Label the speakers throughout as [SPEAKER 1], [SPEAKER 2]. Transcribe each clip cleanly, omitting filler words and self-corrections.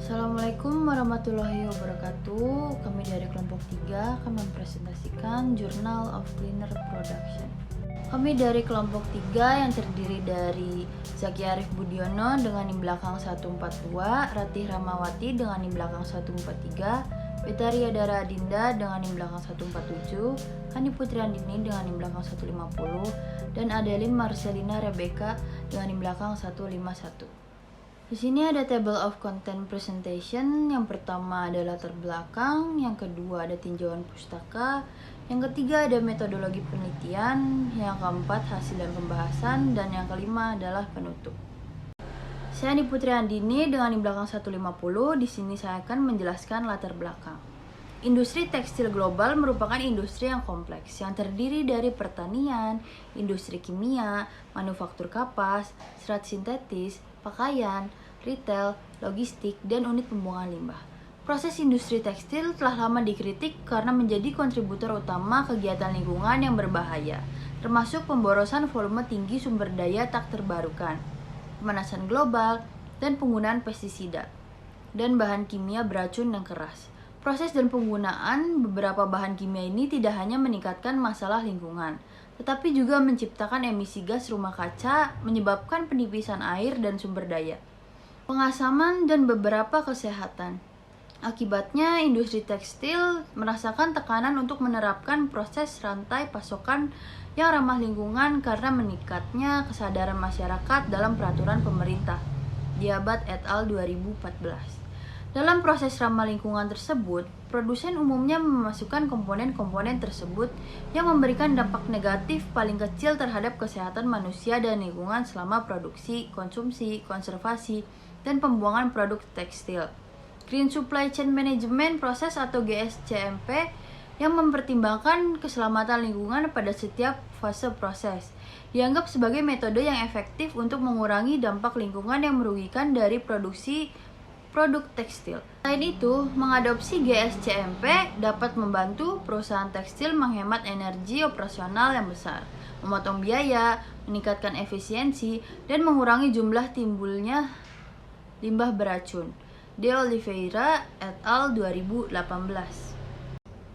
[SPEAKER 1] Assalamualaikum warahmatullahi wabarakatuh. Kami dari kelompok 3 akan mempresentasikan Journal of Cleaner Production. Kami dari kelompok 3 yang terdiri dari Zaki Arif Budiono dengan NIM belakang 142, Ratih Ramawati dengan NIM belakang 143, Betaria Dara Adinda dengan NIM belakang 147, Hani Putri Andini dengan NIM belakang 150, dan Adeline Marcelina Rebecca dengan NIM belakang 151. Di sini ada table of content presentation. Yang pertama ada latar belakang, yang kedua ada tinjauan pustaka, yang ketiga ada metodologi penelitian, yang keempat hasil dan pembahasan, dan yang kelima adalah penutup. Saya Ani Putri Andini dengan di belakang 150. Di sini saya akan menjelaskan latar belakang. Industri tekstil global merupakan industri yang kompleks yang terdiri dari pertanian, industri kimia, manufaktur kapas, serat sintetis, pakaian, retail, logistik, dan unit pembuangan limbah. Proses industri tekstil telah lama dikritik karena menjadi kontributor utama kegiatan lingkungan yang berbahaya, termasuk pemborosan volume tinggi sumber daya tak terbarukan, pemanasan global, dan penggunaan pestisida dan bahan kimia beracun dan keras. Proses dan penggunaan beberapa bahan kimia ini tidak hanya meningkatkan masalah lingkungan, tetapi juga menciptakan emisi gas rumah kaca, menyebabkan penipisan air dan sumber daya, pengasaman, dan beberapa kesehatan. Akibatnya, industri tekstil merasakan tekanan untuk menerapkan proses rantai pasokan yang ramah lingkungan karena meningkatnya kesadaran masyarakat dalam peraturan pemerintah. Diabat et al. 2014. Dalam proses ramah lingkungan tersebut, produsen umumnya memasukkan komponen-komponen tersebut yang memberikan dampak negatif paling kecil terhadap kesehatan manusia dan lingkungan selama produksi, konsumsi, konservasi, dan pembuangan produk tekstil. Green Supply Chain Management Process atau GSCMP yang mempertimbangkan keselamatan lingkungan pada setiap fase proses dianggap sebagai metode yang efektif untuk mengurangi dampak lingkungan yang merugikan dari produksi produk tekstil. Selain itu, mengadopsi GSCMP dapat membantu perusahaan tekstil menghemat energi operasional yang besar, memotong biaya, meningkatkan efisiensi, dan mengurangi jumlah timbulnya limbah beracun. De Oliveira et al. 2018.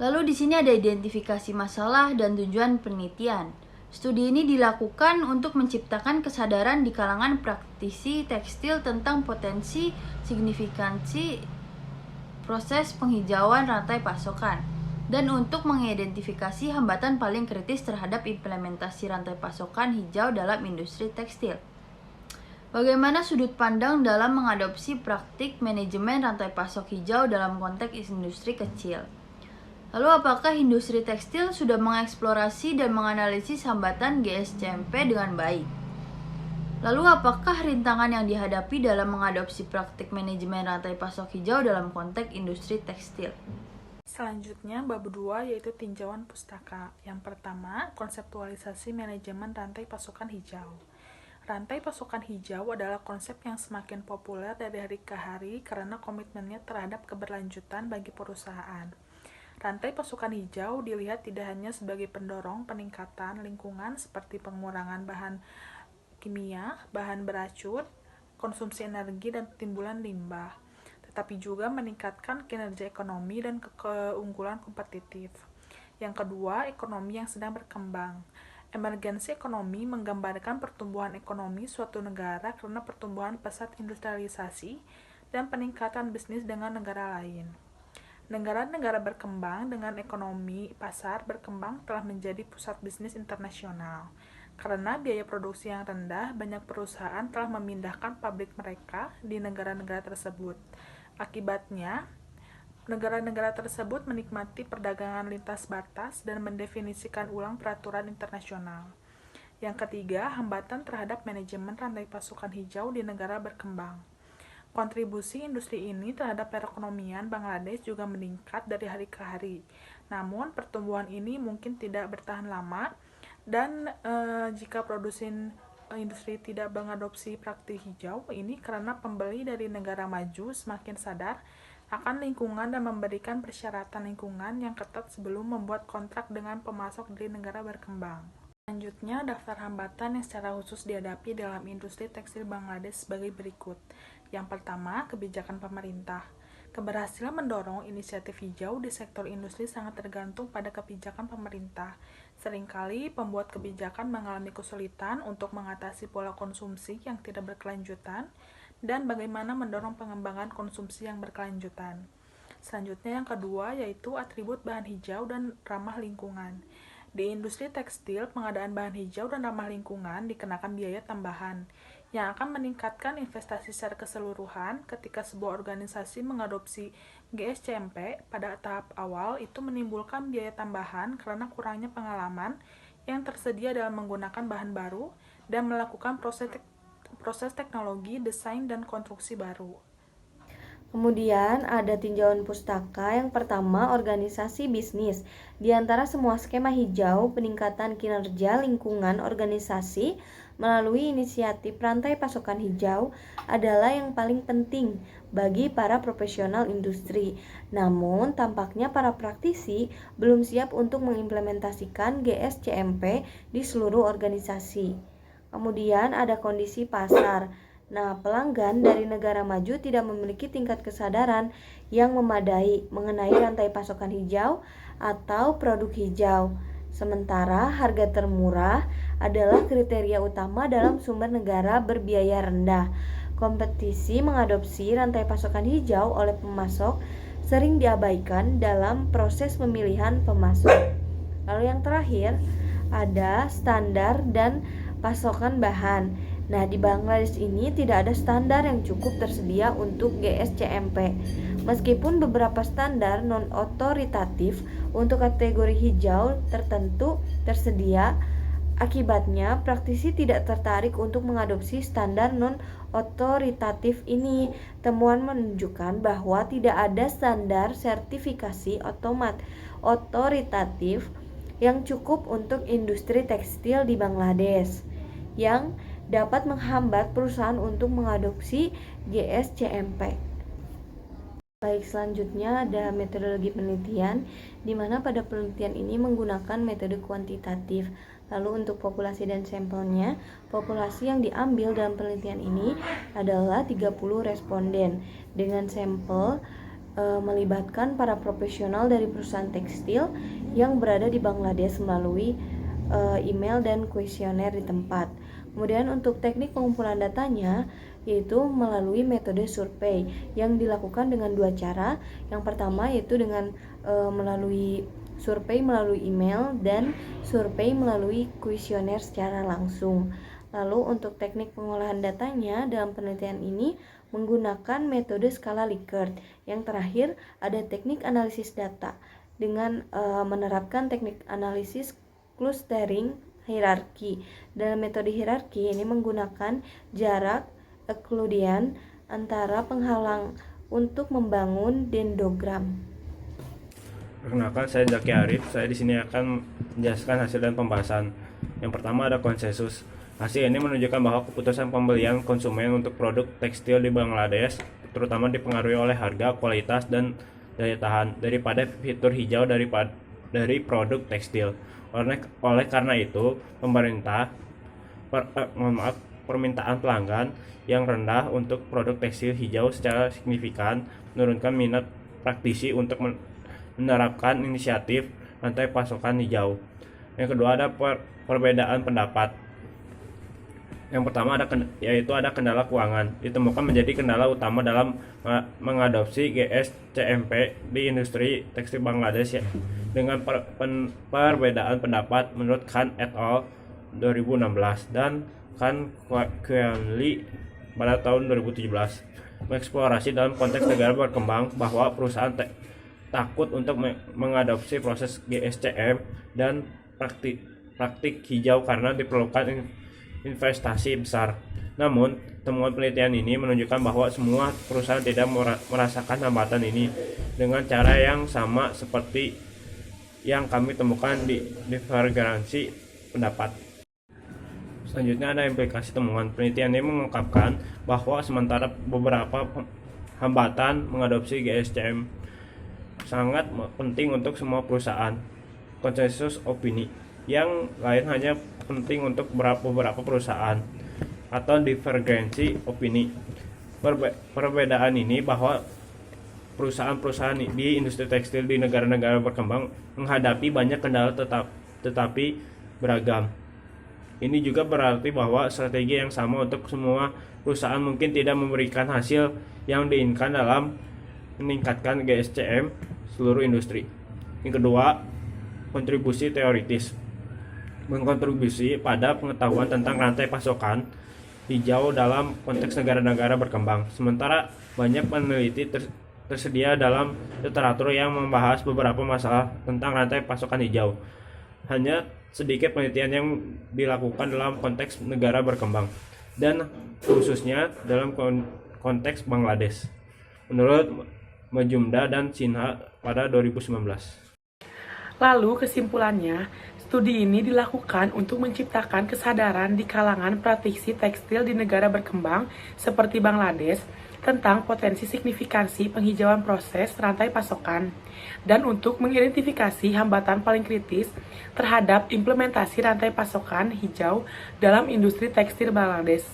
[SPEAKER 1] Lalu di sini ada identifikasi masalah dan tujuan penelitian. Studi ini dilakukan untuk menciptakan kesadaran di kalangan praktisi tekstil tentang potensi signifikansi proses penghijauan rantai pasokan dan untuk mengidentifikasi hambatan paling kritis terhadap implementasi rantai pasokan hijau dalam industri tekstil. Bagaimana sudut pandang dalam mengadopsi praktik manajemen rantai pasok hijau dalam konteks industri kecil? Lalu apakah industri tekstil sudah mengeksplorasi dan menganalisis hambatan GSCMP dengan baik? Lalu apakah rintangan yang dihadapi dalam mengadopsi praktik manajemen rantai pasok hijau dalam konteks industri tekstil?
[SPEAKER 2] Selanjutnya, bab 2 yaitu tinjauan pustaka. Yang pertama, konseptualisasi manajemen rantai pasokan hijau. Rantai pasokan hijau adalah konsep yang semakin populer dari hari ke hari karena komitmennya terhadap keberlanjutan bagi perusahaan. Rantai pasokan hijau dilihat tidak hanya sebagai pendorong peningkatan lingkungan seperti pengurangan bahan kimia, bahan beracun, konsumsi energi, dan timbulan limbah, tetapi juga meningkatkan kinerja ekonomi dan keunggulan kompetitif. Yang kedua, ekonomi yang sedang berkembang. Emergensi ekonomi menggambarkan pertumbuhan ekonomi suatu negara karena pertumbuhan pesat industrialisasi dan peningkatan bisnis dengan negara lain. Negara-negara berkembang dengan ekonomi pasar berkembang telah menjadi pusat bisnis internasional. Karena biaya produksi yang rendah, banyak perusahaan telah memindahkan pabrik mereka di negara-negara tersebut. Akibatnya, negara-negara tersebut menikmati perdagangan lintas batas dan mendefinisikan ulang peraturan internasional. Yang ketiga, hambatan terhadap manajemen rantai pasokan hijau di negara berkembang. Kontribusi industri ini terhadap perekonomian Bangladesh juga meningkat dari hari ke hari. Namun, pertumbuhan ini mungkin tidak bertahan lama dan jika produsen industri tidak mengadopsi praktik hijau ini karena pembeli dari negara maju semakin sadar akan lingkungan dan memberikan persyaratan lingkungan yang ketat sebelum membuat kontrak dengan pemasok dari negara berkembang. Selanjutnya, daftar hambatan yang secara khusus dihadapi dalam industri tekstil Bangladesh sebagai berikut. Yang pertama, kebijakan pemerintah. Keberhasilan mendorong inisiatif hijau di sektor industri sangat tergantung pada kebijakan pemerintah. Seringkali pembuat kebijakan mengalami kesulitan untuk mengatasi pola konsumsi yang tidak berkelanjutan dan bagaimana mendorong pengembangan konsumsi yang berkelanjutan. Selanjutnya yang kedua yaitu atribut bahan hijau dan ramah lingkungan. Di industri tekstil, pengadaan bahan hijau dan ramah lingkungan dikenakan biaya tambahan yang akan meningkatkan investasi secara keseluruhan. Ketika sebuah organisasi mengadopsi GSCMP pada tahap awal, itu menimbulkan biaya tambahan karena kurangnya pengalaman yang tersedia dalam menggunakan bahan baru dan melakukan proses teknologi, desain, dan konstruksi baru.
[SPEAKER 3] Kemudian ada tinjauan pustaka. Yang pertama, organisasi bisnis. Di antara semua skema hijau, peningkatan kinerja lingkungan organisasi melalui inisiatif rantai pasokan hijau adalah yang paling penting bagi para profesional industri. Namun, tampaknya para praktisi belum siap untuk mengimplementasikan GSCMP di seluruh organisasi. Kemudian ada kondisi pasar. Nah, pelanggan dari negara maju tidak memiliki tingkat kesadaran yang memadai mengenai rantai pasokan hijau atau produk hijau. Sementara harga termurah adalah kriteria utama dalam sumber negara berbiaya rendah. Kompetisi mengadopsi rantai pasokan hijau oleh pemasok sering diabaikan dalam proses pemilihan pemasok. Lalu yang terakhir ada standar dan pasokan bahan. Nah, di Bangladesh ini tidak ada standar yang cukup tersedia untuk GSCMP. Meskipun beberapa standar non-otoritatif untuk kategori hijau tertentu tersedia, akibatnya praktisi tidak tertarik untuk mengadopsi standar non-otoritatif ini. Temuan menunjukkan bahwa tidak ada standar sertifikasi otoritatif yang cukup untuk industri tekstil di Bangladesh yang dapat menghambat perusahaan untuk mengadopsi GSCMP. Baik, selanjutnya ada metodologi penelitian, di mana pada penelitian ini menggunakan metode kuantitatif. Lalu untuk populasi dan sampelnya, populasi yang diambil dalam penelitian ini adalah 30 responden dengan sampel melibatkan para profesional dari perusahaan tekstil yang berada di Bangladesh melalui email dan kuesioner di tempat. Kemudian untuk teknik pengumpulan datanya yaitu melalui metode survei yang dilakukan dengan dua cara. Yang pertama yaitu dengan melalui survei melalui email dan survei melalui kuesioner secara langsung. Lalu untuk teknik pengolahan datanya dalam penelitian ini menggunakan metode skala Likert. Yang terakhir ada teknik analisis data dengan menerapkan teknik analisis clustering hierarki. Dalam metode hierarki ini menggunakan jarak Euclidean antara penghalang untuk membangun dendrogram.
[SPEAKER 4] Perkenalkan, saya Zaki Arif. Saya di sini akan menjelaskan hasil dan pembahasan. Yang pertama ada konsensus. Hasil ini menunjukkan bahwa keputusan pembelian konsumen untuk produk tekstil di Bangladesh terutama dipengaruhi oleh harga, kualitas, dan daya tahan daripada fitur hijau dari produk tekstil. Oleh karena itu, permintaan pelanggan yang rendah untuk produk tekstil hijau secara signifikan menurunkan minat praktisi untuk menerapkan inisiatif rantai pasokan hijau. Yang kedua ada perbedaan pendapat. Yang pertama yaitu ada kendala keuangan, ditemukan menjadi kendala utama dalam mengadopsi GSCMP di industri tekstil Bangladesh ya. Dengan perbedaan pendapat menurut Khan et al. 2016 dan Khan Qianli pada tahun 2017 mengeksplorasi dalam konteks negara berkembang bahwa perusahaan takut untuk mengadopsi proses GSCM dan praktik hijau karena diperlukan investasi besar. Namun, temuan penelitian ini menunjukkan bahwa semua perusahaan tidak merasakan hambatan ini dengan cara yang sama seperti yang kami temukan di divergensi pendapat. Selanjutnya ada implikasi temuan. Penelitian ini mengungkapkan bahwa sementara beberapa hambatan mengadopsi GSCM sangat penting untuk semua perusahaan, konsensus opini yang lain hanya penting untuk beberapa perusahaan atau divergensi opini. Perbedaan ini bahwa perusahaan-perusahaan di industri tekstil di negara-negara berkembang menghadapi banyak kendala tetapi beragam. Ini juga berarti bahwa strategi yang sama untuk semua perusahaan mungkin tidak memberikan hasil yang diinginkan dalam meningkatkan GSCM seluruh industri. Yang kedua, kontribusi teoritis. Mengkontribusi pada pengetahuan tentang rantai pasokan hijau dalam konteks negara-negara berkembang. Sementara banyak peneliti tersedia dalam literatur yang membahas beberapa masalah tentang rantai pasokan hijau. Hanya sedikit penelitian yang dilakukan dalam konteks negara berkembang dan khususnya dalam konteks Bangladesh. Menurut Majumdar dan Sinha pada 2019.
[SPEAKER 2] Lalu kesimpulannya, studi ini dilakukan untuk menciptakan kesadaran di kalangan praktisi tekstil di negara berkembang seperti Bangladesh tentang potensi signifikansi penghijauan proses rantai pasokan dan untuk mengidentifikasi hambatan paling kritis terhadap implementasi rantai pasokan hijau dalam industri tekstil Bangladesh.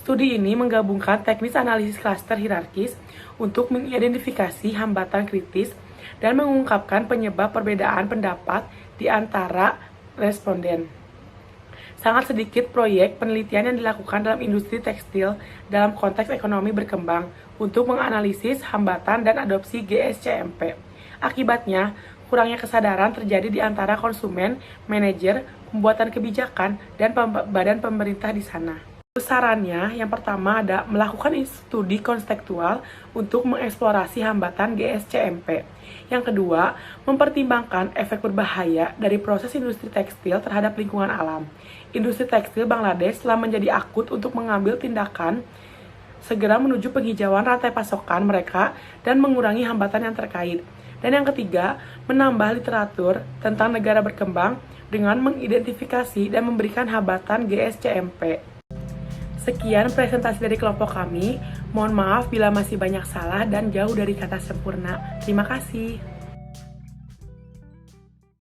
[SPEAKER 2] Studi ini menggabungkan teknis analisis klaster hierarkis untuk mengidentifikasi hambatan kritis dan mengungkapkan penyebab perbedaan pendapat di antara responden. Sangat sedikit proyek penelitian yang dilakukan dalam industri tekstil dalam konteks ekonomi berkembang untuk menganalisis hambatan dan adopsi GSCMP. Akibatnya, kurangnya kesadaran terjadi di antara konsumen, manajer, pembuatan kebijakan, dan badan pemerintah di sana. Sarannya, yang pertama ada melakukan studi konstektual untuk mengeksplorasi hambatan GSCMP. Yang kedua, mempertimbangkan efek berbahaya dari proses industri tekstil terhadap lingkungan alam. Industri tekstil Bangladesh telah menjadi akut untuk mengambil tindakan segera menuju penghijauan rantai pasokan mereka dan mengurangi hambatan yang terkait. Dan yang ketiga, menambah literatur tentang negara berkembang dengan mengidentifikasi dan memberikan hambatan GSCMP. Sekian presentasi dari kelompok kami. Mohon maaf bila masih banyak salah dan jauh dari kata sempurna. Terima kasih.